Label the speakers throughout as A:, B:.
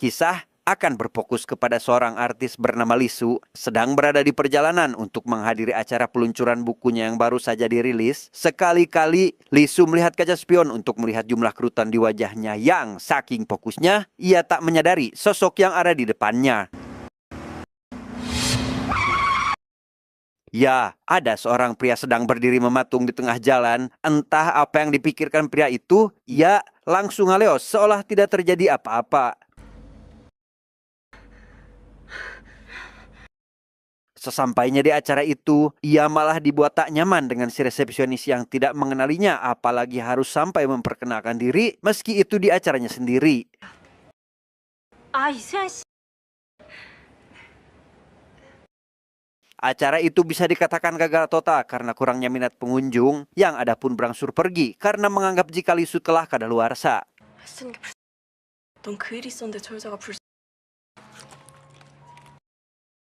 A: Kisah akan berfokus kepada seorang artis bernama Lisu sedang berada di perjalanan untuk menghadiri acara peluncuran bukunya yang baru saja dirilis. Sekali-kali Lisu melihat kaca spion untuk melihat jumlah kerutan di wajahnya yang saking fokusnya ia tak menyadari sosok yang ada di depannya. Ya, ada seorang pria sedang berdiri mematung di tengah jalan. Entah apa yang dipikirkan pria itu, ia langsung ngaleo seolah tidak terjadi apa-apa. Sesampainya di acara itu, ia malah dibuat tak nyaman dengan si resepsionis yang tidak mengenalinya, apalagi harus sampai memperkenalkan diri meski itu di acaranya sendiri. Acara itu bisa dikatakan gagal total karena kurangnya minat pengunjung, yang ada pun berangsur pergi karena menganggap jika Lisu telah kadaluarsa.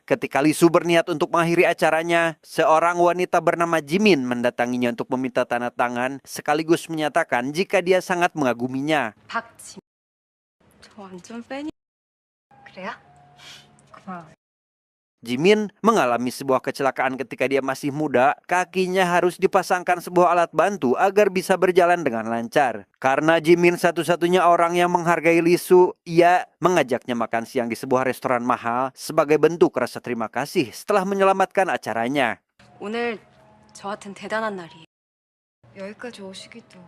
A: Ketika Lisu berniat untuk mengakhiri acaranya, seorang wanita bernama Jimin mendatanginya untuk meminta tanda tangan sekaligus menyatakan jika dia sangat mengaguminya. Jimin mengalami sebuah kecelakaan ketika dia masih muda, kakinya harus dipasangkan sebuah alat bantu agar bisa berjalan dengan lancar. Karena Jimin satu-satunya orang yang menghargai Lisu, ia mengajaknya makan siang di sebuah restoran mahal sebagai bentuk rasa terima kasih setelah menyelamatkan acaranya.
B: 오늘 저한텐 대단한 날이에요. 여기까지 오시기도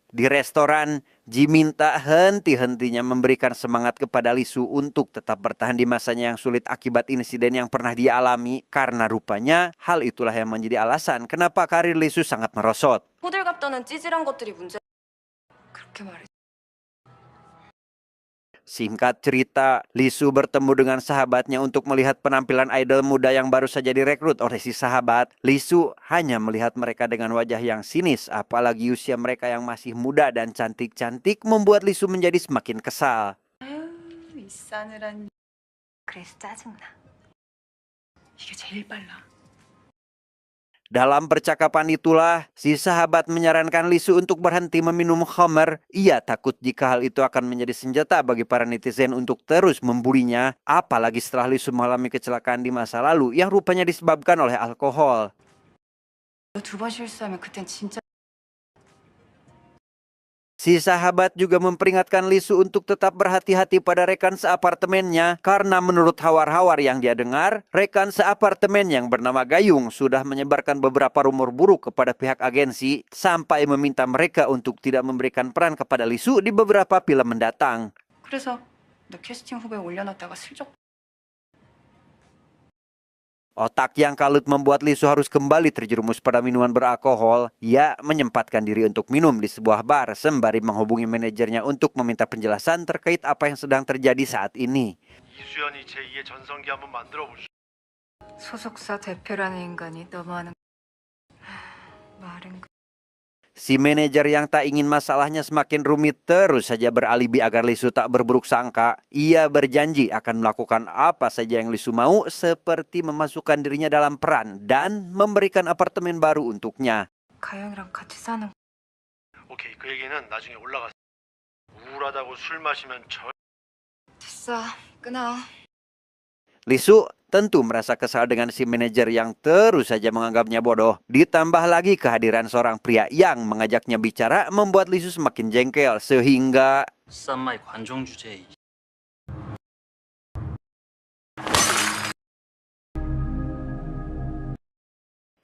A: Di restoran, Jimin tak henti-hentinya memberikan semangat kepada Lisu untuk tetap bertahan di masanya yang sulit akibat insiden yang pernah dia alami, karena rupanya hal itulah yang menjadi alasan kenapa karir Lisu sangat merosot.
B: 호들갑 떠는 찌질한 것들이 문제. 그렇게 말해.
A: Singkat cerita, Lisu bertemu dengan sahabatnya untuk melihat penampilan idol muda yang baru saja direkrut oleh si sahabat. Lisu hanya melihat mereka dengan wajah yang sinis, apalagi usia mereka yang masih muda dan cantik-cantik membuat Lisu menjadi semakin kesal.
B: 아유, 이 싸늘한. 그래서 짜증나. 이게 제일 빨라.
A: Dalam percakapan itulah, si sahabat menyarankan Lisu untuk berhenti meminum khamr. Ia takut jika hal itu akan menjadi senjata bagi para netizen untuk terus membulinya, apalagi setelah Lisu mengalami kecelakaan di masa lalu yang rupanya disebabkan oleh alkohol.
B: 두 번 실수하면 그땐 진짜.
A: Si sahabat juga memperingatkan Lisu untuk tetap berhati-hati pada rekan seapartemennya karena menurut hawar-hawar yang dia dengar, rekan seapartemen yang bernama Gayung sudah menyebarkan beberapa rumor buruk kepada pihak agensi sampai meminta mereka untuk tidak memberikan peran kepada Lisu di beberapa film mendatang.
B: 그래서 너 캐스팅 후보에 올려놨다가 슬쩍.
A: Otak yang kalut membuat Lisu harus kembali terjerumus pada minuman beralkohol. Ia menyempatkan diri untuk minum di sebuah bar sembari menghubungi manajernya untuk meminta penjelasan terkait apa yang sedang terjadi saat ini.
C: 이수연이 제2의 전성기 한번 만들어 보시죠.
B: 소속사 대표라는 인간이 너무하는. 말은.
A: Si manajer yang tak ingin masalahnya semakin rumit terus saja beralibi agar Lisu tak berburuk sangka. Ia berjanji akan melakukan apa saja yang Lisu mau, seperti memasukkan dirinya dalam peran dan memberikan apartemen baru untuknya.
B: 가영이랑 같이 사는.
C: 오케이, 그 얘기는 나중에 올라가서. 우울하다고 술 마시면
B: 됐어, 끊어.
A: Lisu tentu merasa kesal dengan si manajer yang terus saja menganggapnya bodoh. Ditambah lagi kehadiran seorang pria yang mengajaknya bicara membuat Lisu semakin jengkel sehingga
D: 쌈마이 관종 주제에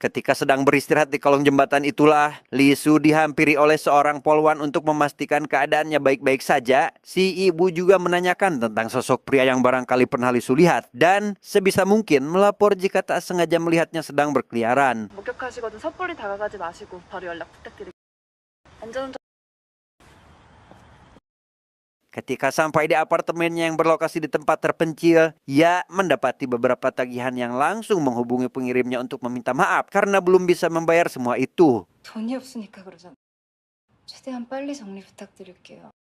A: ketika sedang beristirahat di kolong jembatan itulah, Lisu dihampiri oleh seorang polwan untuk memastikan keadaannya baik-baik saja. Si ibu juga menanyakan tentang sosok pria yang barangkali pernah Lisu lihat dan sebisa mungkin melapor jika tak sengaja melihatnya sedang berkeliaran.
E: 목격하시거든 섣불리 다가가지 마시고 바로 연락 부탁드릴게요. 안전운전.
A: Ketika sampai di apartemennya yang berlokasi di tempat terpencil, ia mendapati beberapa tagihan yang langsung menghubungi pengirimnya untuk meminta maaf karena belum bisa membayar semua itu.
B: 돈이 없으니까 그러잖아. 최대한 빨리 정리 부탁드릴게요.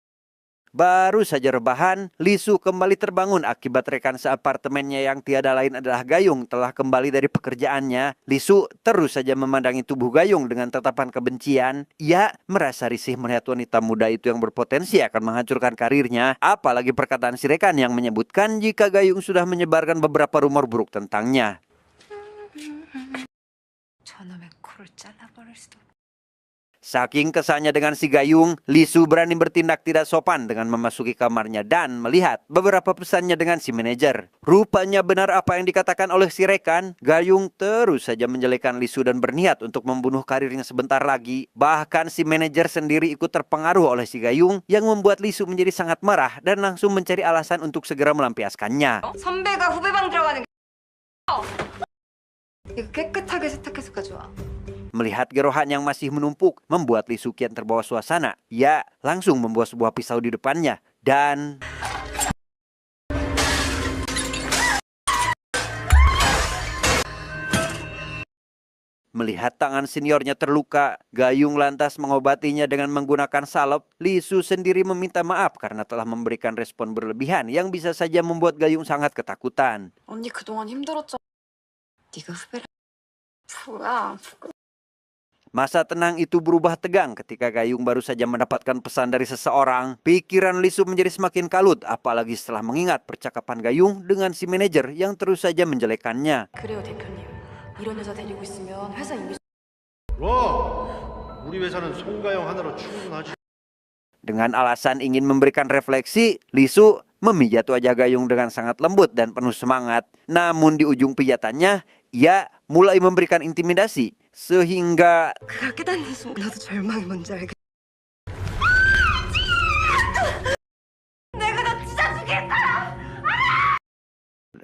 A: Baru saja rebahan, Lisu kembali terbangun akibat rekan seapartemennya yang tiada lain adalah Gayung telah kembali dari pekerjaannya. Lisu terus saja memandangi tubuh Gayung dengan tatapan kebencian. Ia merasa risih melihat wanita muda itu yang berpotensi akan menghancurkan karirnya. Apalagi perkataan si rekan yang menyebutkan jika Gayung sudah menyebarkan beberapa rumor buruk tentangnya.
B: 저놈의 코를 잘라버릴 수도.
A: Saking kesalnya dengan si Gayung, Lisu berani bertindak tidak sopan dengan memasuki kamarnya dan melihat beberapa pesannya dengan si manajer. Rupanya benar apa yang dikatakan oleh si rekan, Gayung terus saja menjelekan Lisu dan berniat untuk membunuh karirnya sebentar lagi. Bahkan si manajer sendiri ikut terpengaruh oleh si Gayung yang membuat Lisu menjadi sangat marah dan langsung mencari alasan untuk segera melampiaskannya.
B: 선배가 후배방 들어가는 게 이거 깨끗하게 세탁해서 가져와.
A: Melihat gerohan yang masih menumpuk, membuat Lisu kian terbawa suasana. Ia langsung membawa sebuah pisau di depannya dan melihat tangan seniornya terluka, Gayung lantas mengobatinya dengan menggunakan salep. Lisu sendiri meminta maaf karena telah memberikan respon berlebihan yang bisa saja membuat Gayung sangat ketakutan.
E: 언니 그동안 힘들었잖아.
B: 네가 후배라. 뭐야?
A: Masa tenang itu berubah tegang ketika Gayung baru saja mendapatkan pesan dari seseorang. Pikiran Lisu menjadi semakin kalut, apalagi setelah mengingat percakapan Gayung dengan si manajer yang terus saja menjelekannya.
B: 그래요 대표님. 이런 여자 데리고 있으면 회사 이미지.
C: 우리 회사는 송가영 하나로 충분하지.
A: Dengan alasan ingin memberikan refleksi, Lisu memijat wajah Gayung dengan sangat lembut dan penuh semangat. Namun di ujung pijatannya, ia mulai memberikan intimidasi. Sehingga
B: 그가 깨닫는 순간 나도 절망이 뭔지 알겠. 내가 너 찢어주겠다.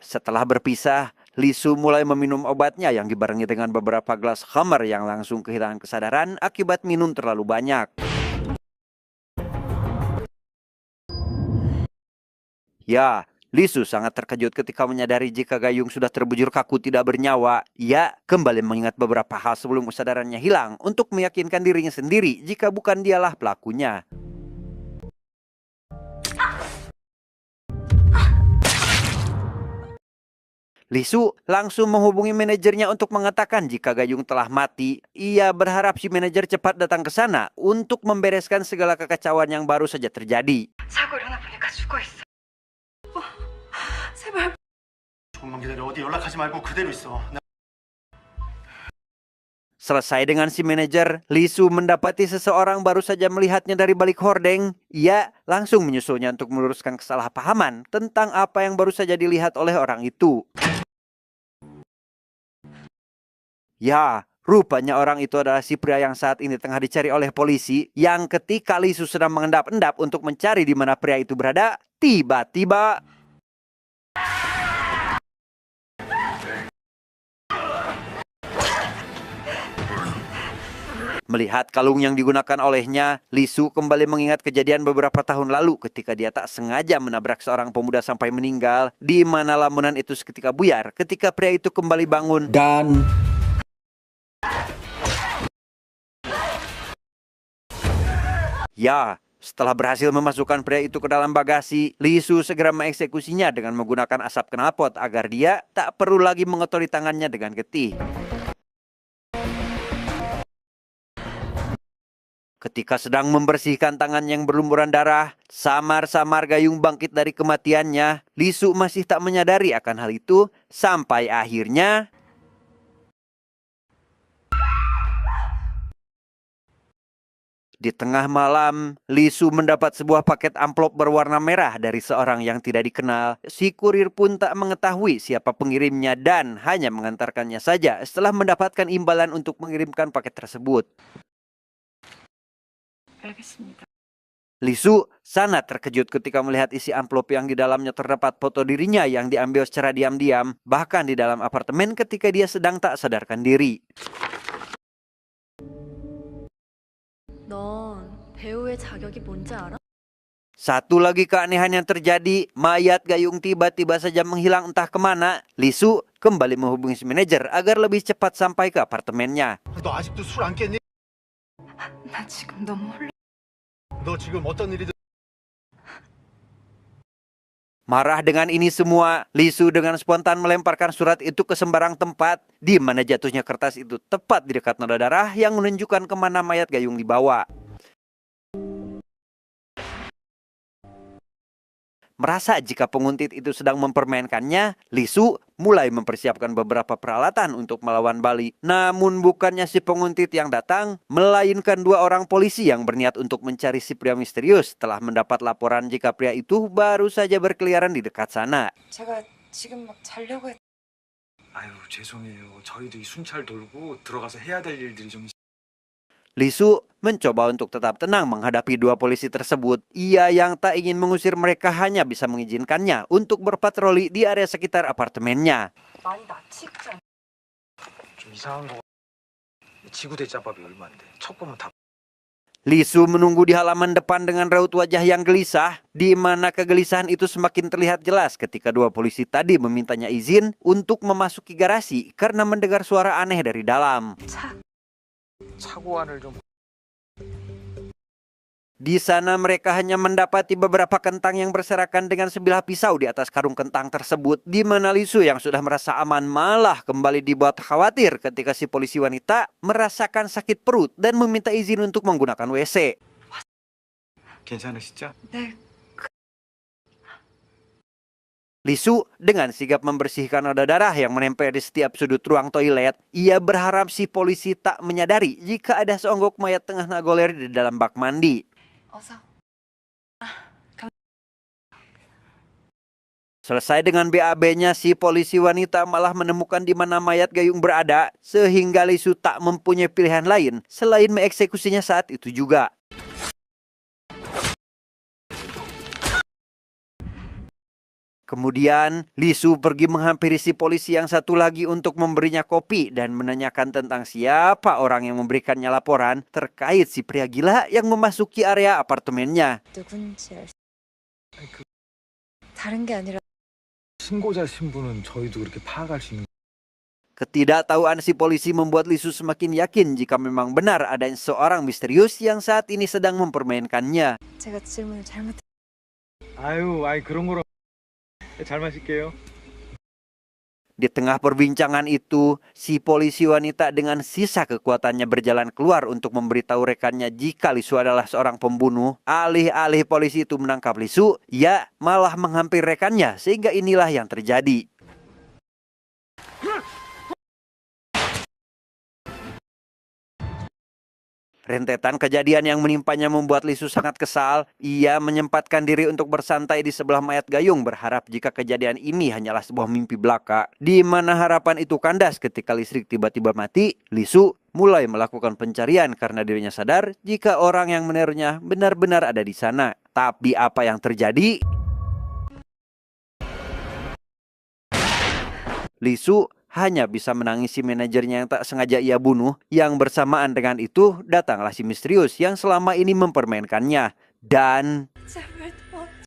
A: setelah berpisah, Lisu mulai meminum obatnya yang dibarengi dengan beberapa gelas khamar yang langsung kehilangan kesadaran akibat minum terlalu banyak. Ya, Lisu sangat terkejut ketika menyadari jika Gayung sudah terbujur kaku tidak bernyawa. Ia kembali mengingat beberapa hal sebelum kesadarannya hilang untuk meyakinkan dirinya sendiri jika bukan dialah pelakunya. Lisu langsung menghubungi manajernya untuk mengatakan jika Gayung telah mati. Ia berharap si manajer cepat datang ke sana untuk membereskan segala kekacauan yang baru saja terjadi.
B: 사고 일어나 보니까 죽어 있어. 제발.
C: 조금만 기다려. 어디 연락하지 말고 그대로 있어.
A: Selesai dengan si manajer, Lisu mendapati seseorang baru saja melihatnya dari balik hordeng. Ia langsung menyusulnya untuk meluruskan kesalahpahaman tentang apa yang baru saja dilihat oleh orang itu. Ya, rupanya orang itu adalah si pria yang saat ini tengah dicari oleh polisi, yang ketika Lisu sedang mengendap-endap untuk mencari di mana pria itu berada, tiba-tiba melihat kalung yang digunakan olehnya, Lisu kembali mengingat kejadian beberapa tahun lalu ketika dia tak sengaja menabrak seorang pemuda sampai meninggal, di mana lamunan itu seketika buyar ketika pria itu kembali bangun dan ya, setelah berhasil memasukkan pria itu ke dalam bagasi, Lisu segera mengeksekusinya dengan menggunakan asap knalpot agar dia tak perlu lagi mengotori tangannya dengan getih. Ketika sedang membersihkan tangan yang berlumuran darah, samar-samar Gayung bangkit dari kematiannya. Lisu masih tak menyadari akan hal itu sampai akhirnya di tengah malam, Lisu mendapat sebuah paket amplop berwarna merah dari seorang yang tidak dikenal. Si kurir pun tak mengetahui siapa pengirimnya dan hanya mengantarkannya saja setelah mendapatkan imbalan untuk mengirimkan paket tersebut.
E: 알겠습니다.
A: Lisu sangat terkejut ketika melihat isi amplop yang di dalamnya terdapat foto dirinya yang diambil secara diam-diam, bahkan di dalam apartemen ketika dia sedang tak sadarkan diri.
E: 넌 배우의 자격이 뭔지 알아?
A: Satu lagi keanehan yang terjadi, mayat Gayung tiba-tiba saja menghilang entah kemana. Lisu kembali menghubungi si manajer agar lebih cepat sampai ke apartemennya.
C: 너 아직도 술 안 깼니?
B: 나 지금 너무 혼란.
C: 너 지금 어떤 일이든
A: Marah dengan ini semua, Lisu dengan spontan melemparkan surat itu ke sembarang tempat, di mana jatuhnya kertas itu tepat di dekat noda darah yang menunjukkan kemana mayat Gayung dibawa. Merasa jika penguntit itu sedang mempermainkannya, Lisu mulai mempersiapkan beberapa peralatan untuk melawan Bali. Namun bukannya si penguntit yang datang, melainkan dua orang polisi yang berniat untuk mencari si pria misterius setelah mendapat laporan jika pria itu baru saja berkeliaran di dekat sana.
B: 제가 지금 막 자려고 했...
F: 아유, 죄송해요. 저희도 이 순찰 돌고 들어가서 해야 될 일들이 좀.
A: Lisu mencoba untuk tetap tenang menghadapi dua polisi tersebut. Ia yang tak ingin mengusir mereka hanya bisa mengizinkannya untuk berpatroli di area sekitar apartemennya.
B: 많이 다치지 않...
F: 좀 이상한 거. 지구대 짬밥이 얼마인데 첫 보면 다.
A: Lisu menunggu di halaman depan dengan raut wajah yang gelisah, di mana kegelisahan itu semakin terlihat jelas ketika dua polisi tadi memintanya izin untuk memasuki garasi karena mendengar suara aneh dari dalam.
F: 차고안을 좀.
A: Di sana mereka hanya mendapati beberapa kentang yang berserakan dengan sebilah pisau di atas karung kentang tersebut, di mana Lisu yang sudah merasa aman malah kembali dibuat khawatir ketika si polisi wanita merasakan sakit perut dan meminta izin untuk menggunakan WC.
F: 괜찮으시죠?
B: 네,
A: Lisu dengan sigap membersihkan noda darah yang menempel di setiap sudut ruang toilet. Ia berharap si polisi tak menyadari jika ada seonggok mayat tengah nagoler di dalam bak mandi.
B: 어서.
A: Selesai dengan BAB-nya, si polisi wanita malah menemukan di mana mayat Gayung berada, sehingga Lisu tak mempunyai pilihan lain selain mengeksekusinya saat itu juga. Kemudian, Lisu pergi menghampiri si polisi yang satu lagi untuk memberinya kopi dan menanyakan tentang siapa orang yang memberikannya laporan terkait si pria gila yang memasuki area apartemennya.
B: 누군지 알... 다른 게 아니라
F: 신고자 신분은 저희도 그렇게 파악할 수 있는.
A: Ketidaktahuan si polisi membuat Lisu semakin yakin jika memang benar ada seorang misterius yang saat ini sedang mempermainkannya.
B: 제가 질문을 잘못...
F: 아유, 그런 거로. 잘 마실게요.
A: Di tengah perbincangan itu, si polisi wanita dengan sisa kekuatannya berjalan keluar untuk memberitahu rekannya jika Lisu adalah seorang pembunuh. Alih-alih polisi itu menangkap Lisu, ia malah menghampiri rekannya sehingga inilah yang terjadi. Rentetan kejadian yang menimpanya membuat Lisu sangat kesal. Ia menyempatkan diri untuk bersantai di sebelah mayat Gayung, berharap jika kejadian ini hanyalah sebuah mimpi belaka. Di mana harapan itu kandas ketika listrik tiba-tiba mati, Lisu mulai melakukan pencarian karena dirinya sadar jika orang yang menirunya benar-benar ada di sana. Tapi apa yang terjadi? Lisu hanya bisa menangisi manajernya yang tak sengaja ia bunuh. Yang bersamaan dengan itu, datanglah si misterius yang selama ini mempermainkannya. Dan...
B: 제발 도와줘.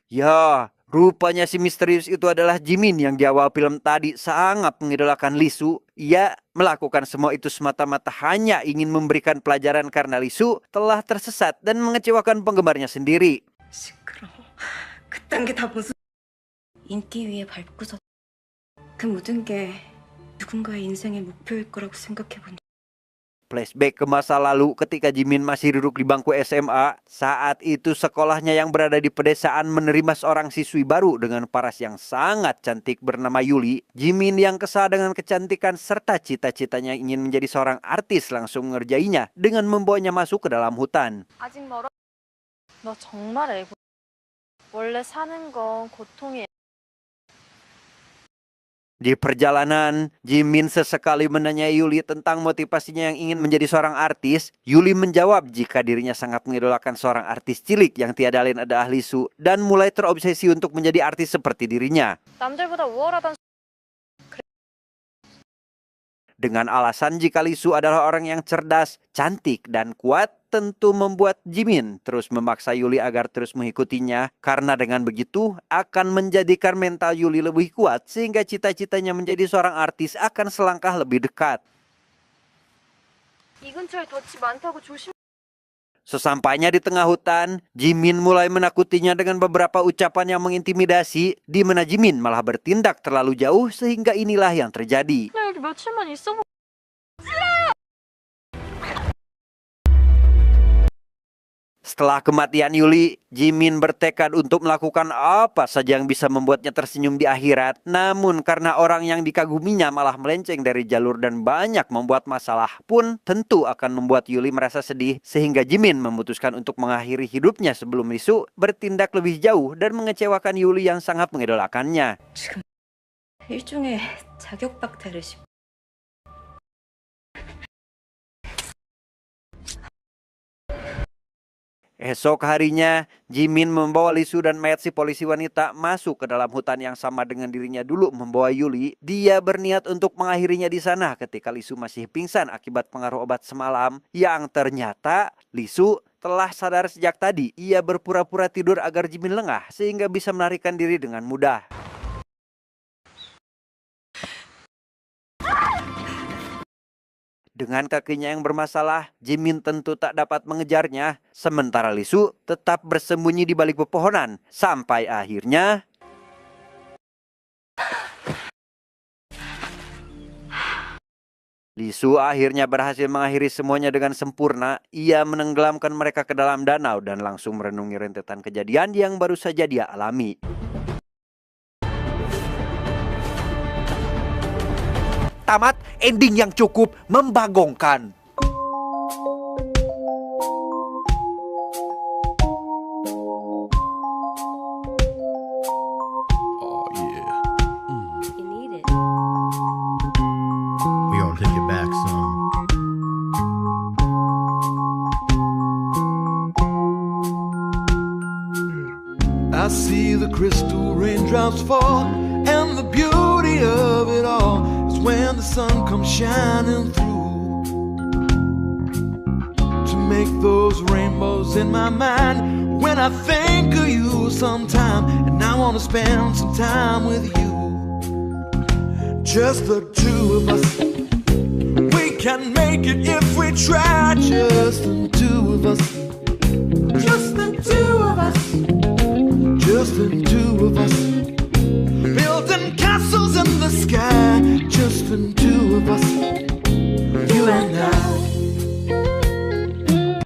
A: ya, rupanya si misterius itu adalah Jimin yang di awal film tadi sangat mengidolakan Lisu. Ia melakukan semua itu semata-mata hanya ingin memberikan pelajaran karena Lisu telah tersesat dan mengecewakan penggemarnya sendiri.
B: 시끄러워. 그딴 게 다 무슨... 인기 위에 밟고서 그 모든 게 누군가의 인생의 목표일 거라고 생각해본 적...
A: Flashback ke masa lalu ketika Jimin masih duduk di bangku SMA. Saat itu sekolahnya yang berada di pedesaan menerima seorang siswi baru dengan paras yang sangat cantik bernama Yuli. Jimin yang kesal dengan kecantikan serta cita-citanya ingin menjadi seorang artis langsung mengerjainya dengan membawanya masuk ke dalam hutan.
E: 아직 멀어. 너 정말 애고. 원래 사는 건 고통이야.
A: Di perjalanan, Jimin sesekali menanyai Yuli tentang motivasinya yang ingin menjadi seorang artis. Yuli menjawab jika dirinya sangat mengidolakan seorang artis cilik yang tiada lain adalah Lisu dan mulai terobsesi untuk menjadi artis seperti dirinya.
E: 남들보다 우월하단...
A: Dengan alasan jika Lisu adalah orang yang cerdas, cantik, dan kuat, tentu membuat Jimin terus memaksa Yuli agar terus mengikutinya. Karena dengan begitu akan menjadikan mental Yuli lebih kuat sehingga cita-citanya menjadi seorang artis akan selangkah lebih dekat.
E: 이 근처에 덫이 많다고 조심...
A: Sesampainya di tengah hutan, Jimin mulai menakutinya dengan beberapa ucapan yang mengintimidasi, di mana Jimin malah bertindak terlalu jauh sehingga inilah yang terjadi.
E: 나 여기 며칠만 있어.
A: Setelah kematian Yuli, Jimin bertekad untuk melakukan apa saja yang bisa membuatnya tersenyum di akhirat. Namun karena orang yang dikaguminya malah melenceng dari jalur dan banyak membuat masalah pun tentu akan membuat Yuli merasa sedih. Sehingga Jimin memutuskan untuk mengakhiri hidupnya sebelum Lee-soo bertindak lebih jauh dan mengecewakan Yuli yang sangat mengidolakannya.
B: 지금 일종의 자격 박탈을 시.
A: Esok harinya, Jimin membawa Lee-soo dan mayat si polisi wanita masuk ke dalam hutan yang sama dengan dirinya dulu membawa Yuli. Dia berniat untuk mengakhirinya di sana ketika Lee-soo masih pingsan akibat pengaruh obat semalam. Yang ternyata Lee-soo telah sadar sejak tadi. Ia berpura-pura tidur agar Jimin lengah sehingga bisa melarikan diri dengan mudah. Dengan kakinya yang bermasalah, Jimin tentu tak dapat mengejarnya. Sementara Lee-soo tetap bersembunyi di balik pepohonan. Sampai akhirnya Lee-soo akhirnya berhasil mengakhiri semuanya dengan sempurna. Ia menenggelamkan mereka ke dalam danau dan langsung merenungi rentetan kejadian yang baru saja dia alami. Tamat ending yang cukup membagongkan.
G: Oh yeah.
B: You need it.
G: We gonna take it back some. I see the crystal raindrops fall, and the beauty of it all is when the sun comes shining through to make those rainbows in my mind. When I think of you sometime, and I wanna spend some time with you, just the two of us. We can make it if we try, just the two of us. Just the two of us.